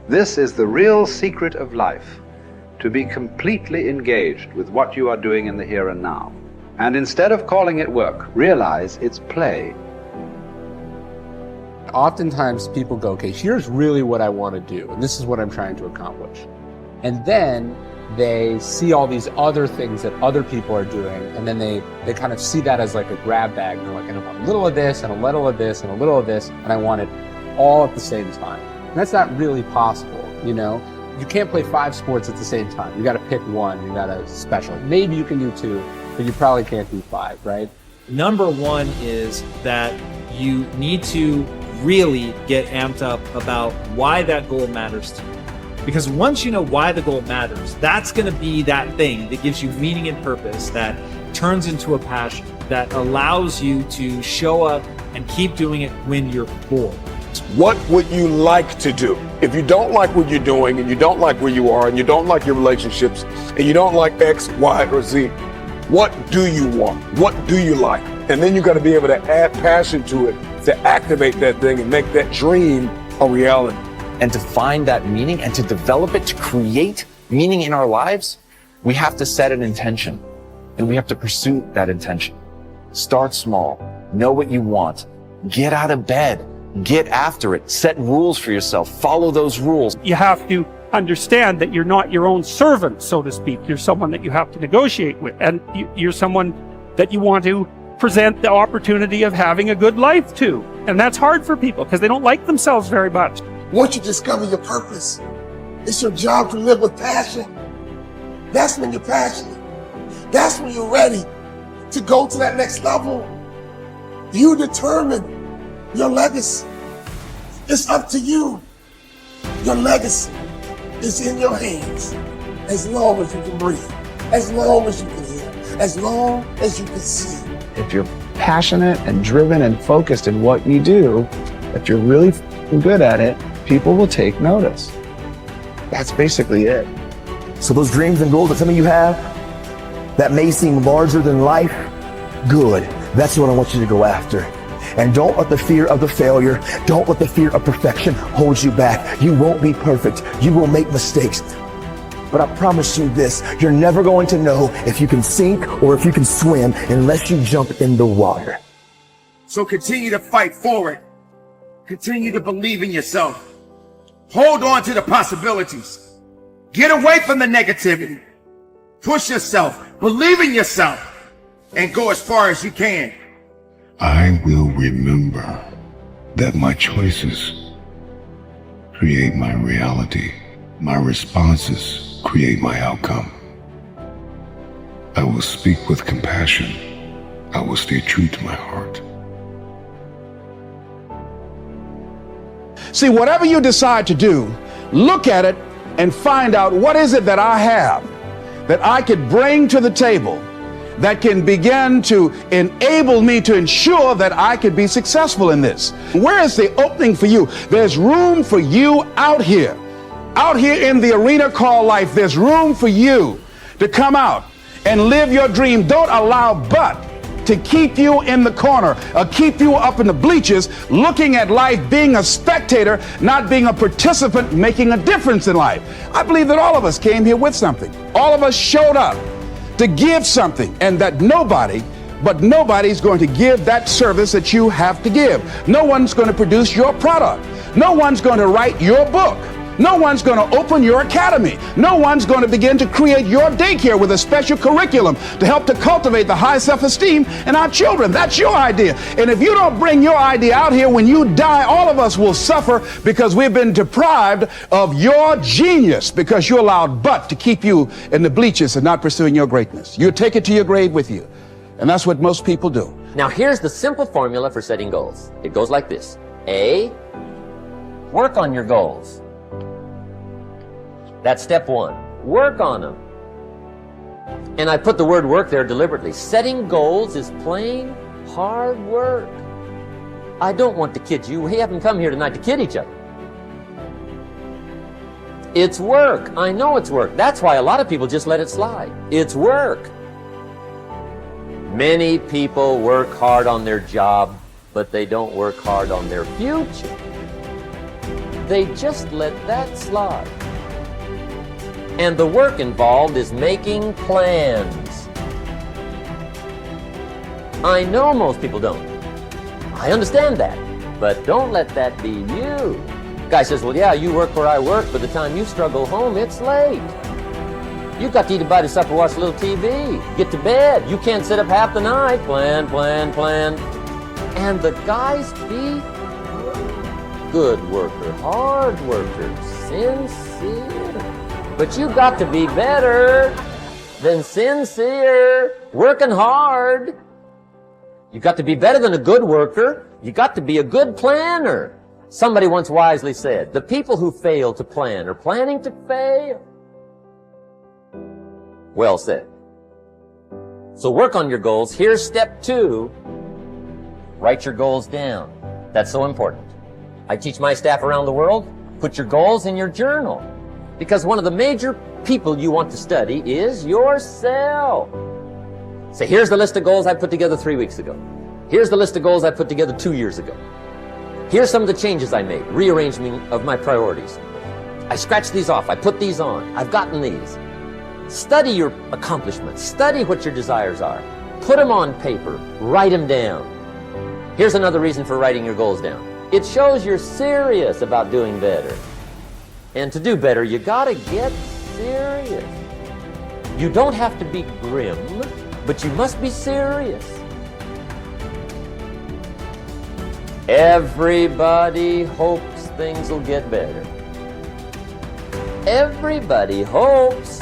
This is the real secret of life, to be completely engaged with what you are doing in the here and now. And instead of calling it work, realize it's play. Oftentimes people go, okay, here's really what I want to do, and this is what I'm trying to accomplish. And then they see all these other things that other people are doing, and then they kind of see that as like a grab bag. And they're like, I want a little of this, and a little of this, and a little of this, and I want it all at the same time. And that's not really possible, you know? You can't play 5 sports at the same time. You got to pick one, you got to special. Maybe you can do 2, but you probably can't do 5, right? Number 1 is that you need to really get amped up about why that goal matters to you. Because once you know why the goal matters, that's going to be that thing that gives you meaning and purpose, that turns into a passion, that allows you to show up and keep doing it when you're bored. What would you like to do? If you don't like what you're doing, and you don't like where you are, and you don't like your relationships, and you don't like X, Y, or Z, what do you want? What do you like? And then you got to be able to add passion to it, to activate that thing and make that dream a reality. And to find that meaning and to develop it, to create meaning in our lives, we have to set an intention and we have to pursue that intention. Start small, know what you want, get out of bed, get after it, set rules for yourself, follow those rules. You have to understand that you're not your own servant, so to speak. You're someone that you have to negotiate with, and you're someone that you want to present the opportunity of having a good life to. And that's hard for people because they don't like themselves very much. Once you discover your purpose, it's your job to live with passion. That's when you're passionate. That's when you're ready to go to that next level. You determine your legacy. It's up to you. Your legacy is in your hands. As long as you can breathe, as long as you can hear, as long as you can see. If you're passionate and driven and focused in what you do, if you're really good at it, people will take notice. That's basically it. So those dreams and goals that some of you have that may seem larger than life, good. That's what I want you to go after. And don't let the fear of the failure, don't let the fear of perfection hold you back. You won't be perfect. You will make mistakes. But I promise you this, you're never going to know if you can sink or if you can swim unless you jump in the water. So continue to fight forward. Continue to believe in yourself. Hold on to the possibilities. Get away from the negativity. Push yourself, believe in yourself, and go as far as you can. I will remember that my choices create my reality. My responses create my outcome. I will speak with compassion. I will stay true to my heart. See, whatever you decide to do, look at it and find out what is it that I have that I could bring to the table that can begin to enable me to ensure that I could be successful in this. Where is the opening for you? There's room for you out here in the arena called life. There's room for you to come out and live your dream. Don't allow but to keep you in the corner or keep you up in the bleachers looking at life, being a spectator, not being a participant, making a difference in life. I believe that all of us came here with something. All of us showed up to give something, and that nobody's going to give that service that you have to give. No one's going to produce your product. No one's going to write your book. No one's going to open your academy. No one's going to begin to create your daycare with a special curriculum to help to cultivate the high self-esteem in our children. That's your idea. And if you don't bring your idea out here, when you die, all of us will suffer because we've been deprived of your genius because you allowed but to keep you in the bleachers and not pursuing your greatness. You take it to your grave with you. And that's what most people do. Now here's the simple formula for setting goals. It goes like this. A, work on your goals. That's step 1. Work on them. And I put the word work there deliberately. Setting goals is plain hard work. I don't want to kid you. We haven't come here tonight to kid each other. It's work. I know it's work. That's why a lot of people just let it slide. It's work. Many people work hard on their job, but they don't work hard on their future. they just let that slide. And the work involved is making plans. I know most people don't. I understand that, but don't let that be you. Guy says, well, yeah, you work where I work, by the time you struggle home, it's late. You've got to eat a bite of supper, watch a little TV, get to bed. You can't sit up half the night. Plan, plan, plan. And the guys be good worker, hard worker, sincere. But you got to be better than sincere, working hard. You got to be better than a good worker. You got to be a good planner. Somebody once wisely said, the people who fail to plan are planning to fail. Well said. So work on your goals. Here's step 2. Write your goals down. That's so important. I teach my staff around the world, put your goals in your journal. Because one of the major people you want to study is yourself. So here's the list of goals I put together 3 weeks ago. Here's the list of goals I put together 2 years ago. Here's some of the changes I made, rearrangement of my priorities. I scratched these off, I put these on, I've gotten these. Study your accomplishments, study what your desires are. Put them on paper, write them down. Here's another reason for writing your goals down. It shows you're serious about doing better. And to do better, you gotta get serious. You don't have to be grim, but you must be serious. Everybody hopes things will get better. Everybody hopes.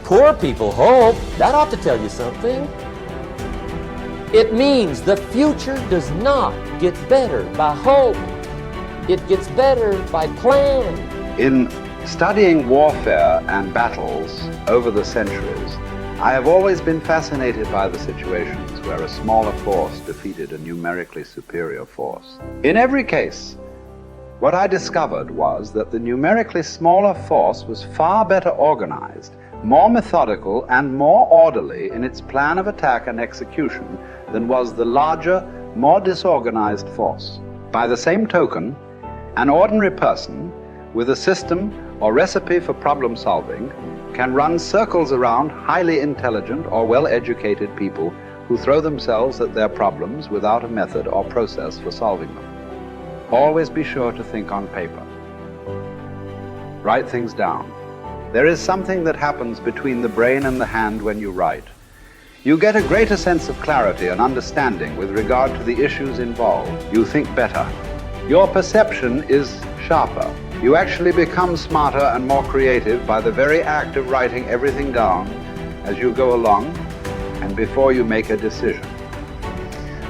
Poor people hope. That ought to tell you something. It means the future does not get better by hope. It gets better by plan. In studying warfare and battles over the centuries, I have always been fascinated by the situations where a smaller force defeated a numerically superior force. In every case, what I discovered was that the numerically smaller force was far better organized, more methodical, and more orderly in its plan of attack and execution than was the larger, more disorganized force. By the same token, an ordinary person with a system or recipe for problem solving can run circles around highly intelligent or well-educated people who throw themselves at their problems without a method or process for solving them. Always be sure to think on paper. Write things down. There is something that happens between the brain and the hand when you write. You get a greater sense of clarity and understanding with regard to the issues involved. You think better. Your perception is sharper. You actually become smarter and more creative by the very act of writing everything down as you go along and before you make a decision.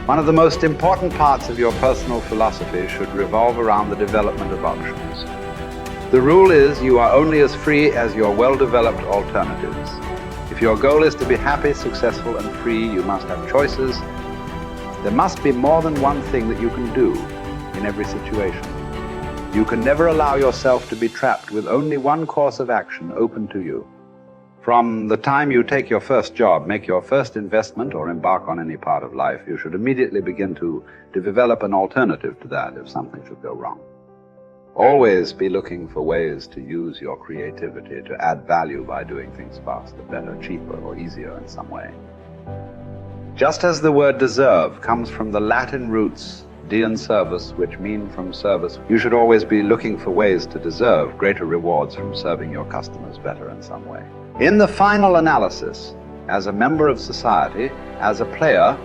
One of the most important parts of your personal philosophy should revolve around the development of options. The rule is you are only as free as your well-developed alternatives. If your goal is to be happy, successful, and free, you must have choices. There must be more than one thing that you can do in every situation. You can never allow yourself to be trapped with only one course of action open to you. From the time you take your first job, make your first investment, or embark on any part of life, you should immediately begin to develop an alternative to that if something should go wrong. Always be looking for ways to use your creativity to add value by doing things faster, better, cheaper, or easier in some way. Just as the word deserve comes from the Latin roots de and servus, which mean from service, you should always be looking for ways to deserve greater rewards from serving your customers better in some way. In the final analysis, as a member of society, as a player,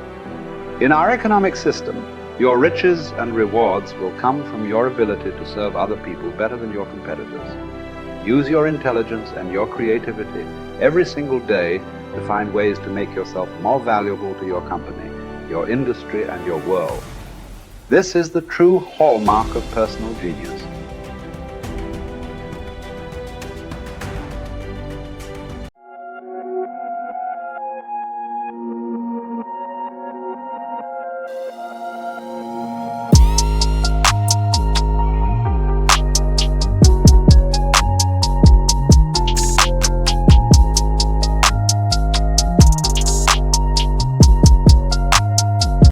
in our economic system, your riches and rewards will come from your ability to serve other people better than your competitors. Use your intelligence and your creativity every single day to find ways to make yourself more valuable to your company, your industry, and your world. This is the true hallmark of personal genius.